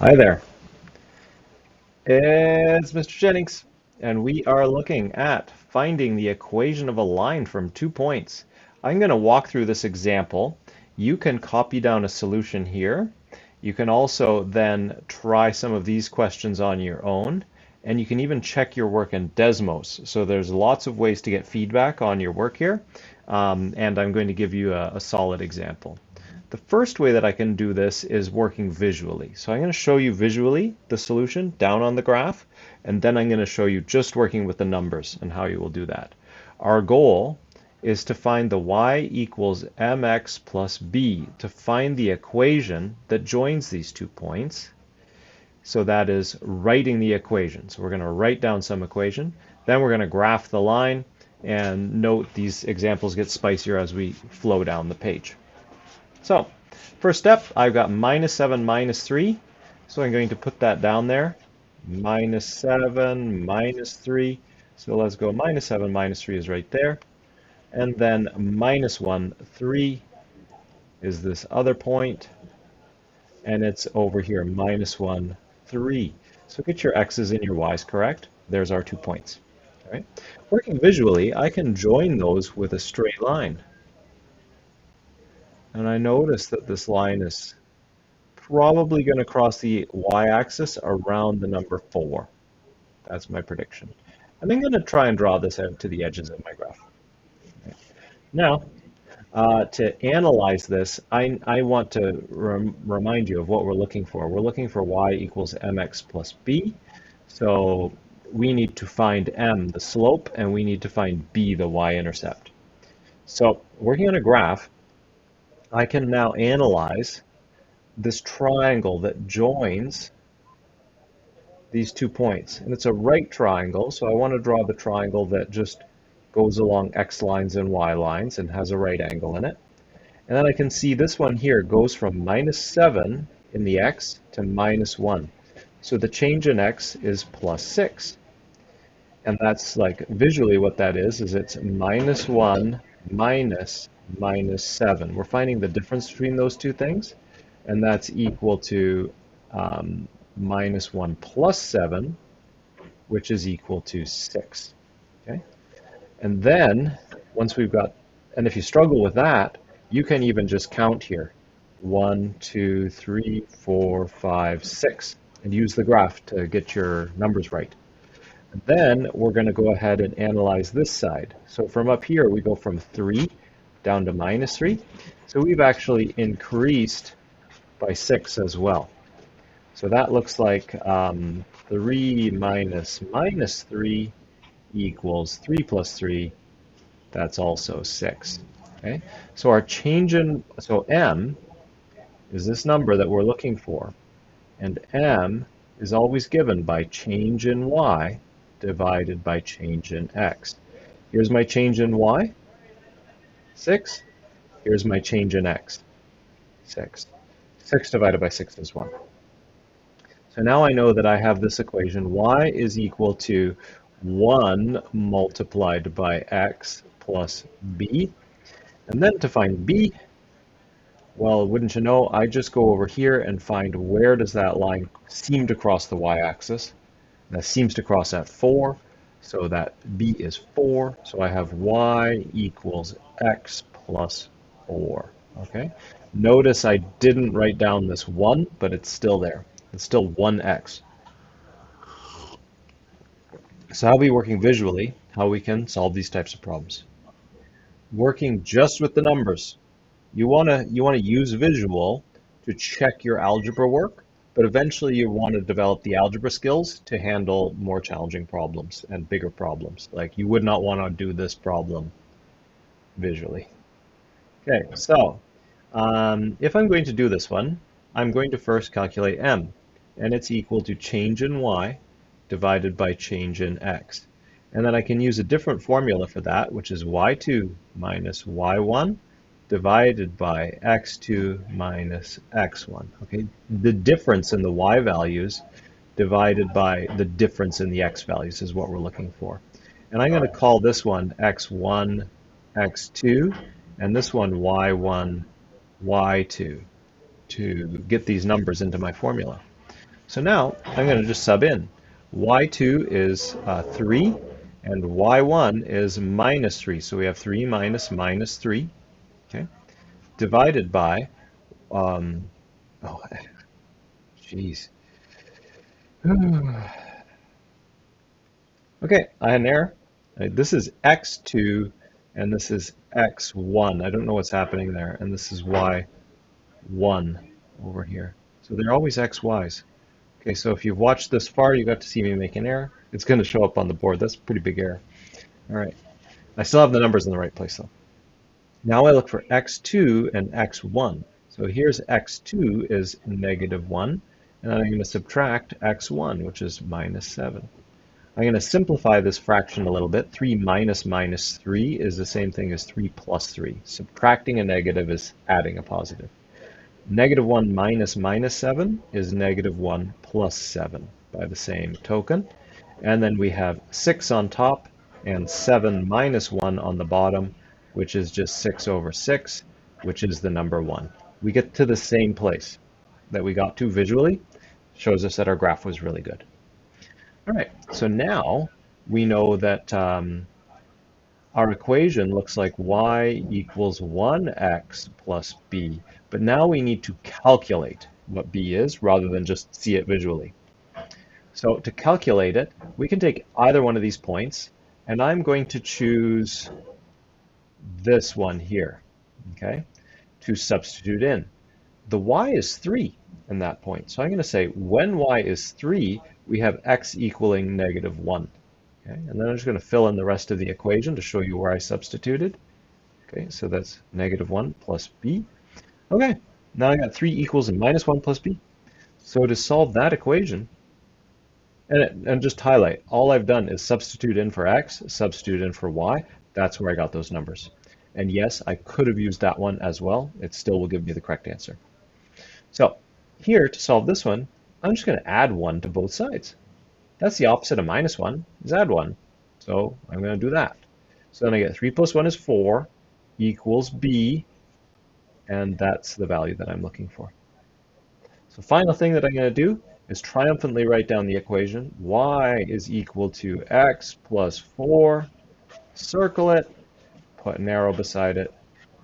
Hi there, it's Mr. Jennings, and we are looking at finding the equation of a line from 2 points. I'm going to walk through this example. You can copy down a solution here. You can also then try some of these questions on your own, and you can even check your work in Desmos. So there's lots of ways to get feedback on your work here, and I'm going to give you a solid example. The first way that I can do this is working visually. So I'm going to show you visually the solution down on the graph, and then I'm going to show you just working with the numbers and how you will do that. Our goal is to find the y equals mx plus b, to find the equation that joins these 2 points. So that is writing the equation. So we're going to write down some equation, then we're going to graph the line, and note these examples get spicier as we flow down the page. So, first step, I've got minus 7, minus 3. So I'm going to put that down there. Minus 7, minus 3. So let's go minus 7, minus 3 is right there. And then minus 1, 3 is this other point. And it's over here, minus 1, 3. So get your x's and your y's correct. There's our 2 points. All right. Working visually, I can join those with a straight line. And I notice that this line is probably going to cross the y-axis around the number 4. That's my prediction. And I'm going to try and draw this out to the edges of my graph. Okay. Now, to analyze this, I want to remind you of what we're looking for. We're looking for y equals mx plus b. So we need to find m, the slope, and we need to find b, the y-intercept. So working on a graph, I can now analyze this triangle that joins these 2 points. And it's a right triangle, so I want to draw the triangle that just goes along x lines and y lines and has a right angle in it. And then I can see this one here goes from minus 7 in the x to minus 1. So the change in x is plus 6. And that's like visually what that is it's minus 1 minus minus 7. We're finding the difference between those two things, and that's equal to minus 1 plus 7, which is equal to 6. Okay? And then, once we've got, and if you struggle with that, you can even just count here. 1, 2, 3, 4, 5, 6, and use the graph to get your numbers right. And then we're going to go ahead and analyze this side. So from up here, we go from 3 down to minus 3. So we've actually increased by 6 as well. So that looks like 3 minus minus 3 equals 3 plus 3. That's also 6. Okay? So our change in, so m is this number that we're looking for. And m is always given by change in y divided by change in x. Here's my change in y, 6. Here's my change in x, 6. 6 divided by 6 is 1. So now I know that I have this equation. Y is equal to 1 multiplied by x plus b. And then to find b, well, wouldn't you know, I just go over here and find where does that line seem to cross the y-axis. That seems to cross at 4, so that b is 4. So I have y equals x plus 4. Okay. Notice I didn't write down this 1, but it's still there. It's still 1x. So how are we working visually, how we can solve these types of problems? Working just with the numbers. You want to use visual to check your algebra work, but eventually you want to develop the algebra skills to handle more challenging problems and bigger problems. Like you would not want to do this problem visually. Okay, so if I'm going to do this one, I'm going to first calculate m, and it's equal to change in y divided by change in x. And then I can use a different formula for that, which is y2 minus y1 divided by x2 minus x1. Okay, the difference in the y values divided by the difference in the x values is what we're looking for. And I'm going to call this one x1, x2, and this one y1, y2 to get these numbers into my formula. So now I'm going to just sub in. y2 is 3, and y1 is minus 3. So we have 3 minus minus 3, okay, divided by, oh, jeez. Okay, I had an error. This is x2, and this is x1. I don't know what's happening there, and this is y1 over here. So they're always xy's. Okay, so if you've watched this far, you got to see me make an error. It's going to show up on the board. That's a pretty big error. All right. I still have the numbers in the right place, though. Now I look for x2 and x1. So here's x2 is negative 1, and I'm going to subtract x1, which is minus 7. I'm going to simplify this fraction a little bit. 3 minus minus 3 is the same thing as 3 plus 3. Subtracting a negative is adding a positive. Negative 1 minus minus 7 is negative 1 plus 7 by the same token. And then we have 6 on top and 7 minus 1 on the bottom, which is just 6 over 6, which is the number 1. We get to the same place that we got to visually. Shows us that our graph was really good. All right, so now we know that our equation looks like y equals 1x plus b, but now we need to calculate what b is rather than just see it visually. So to calculate it, we can take either one of these points, and I'm going to choose this one here, okay, to substitute in. The y is 3 in that point, so I'm going to say when y is 3, we have x equaling negative 1. Okay, and then I'm just going to fill in the rest of the equation to show you where I substituted. Okay, so that's negative 1 plus b. Okay, now I got 3 equals and minus 1 plus b. So to solve that equation, and just highlight, all I've done is substitute in for x, substitute in for y. That's where I got those numbers. And yes, I could have used that one as well. It still will give me the correct answer. So here, to solve this one, I'm just going to add 1 to both sides. That's the opposite of minus 1, is add 1. So I'm going to do that. So then I get 3 plus 1 is 4 equals b, and that's the value that I'm looking for. So final thing that I'm going to do is triumphantly write down the equation. Y is equal to x plus 4, circle it, put an arrow beside it.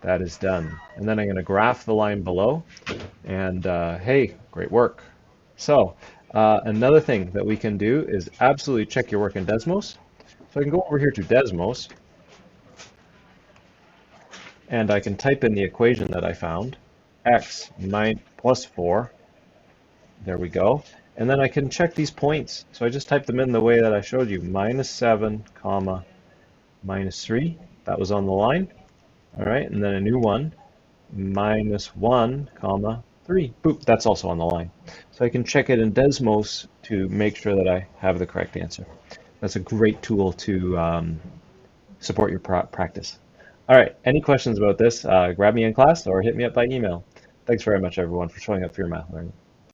That is done. And then I'm going to graph the line below, and hey, great work. So another thing that we can do is absolutely check your work in Desmos. So I can go over here to Desmos, and I can type in the equation that I found, x plus 4. There we go. And then I can check these points. So I just typed them in the way that I showed you, minus 7, comma, minus 3. That was on the line. All right, and then a new one, minus 1, comma, 3. Boop, that's also on the line. So I can check it in Desmos to make sure that I have the correct answer. That's a great tool to support your practice. All right, any questions about this, grab me in class or hit me up by email. Thanks very much, everyone, for showing up for your math learning.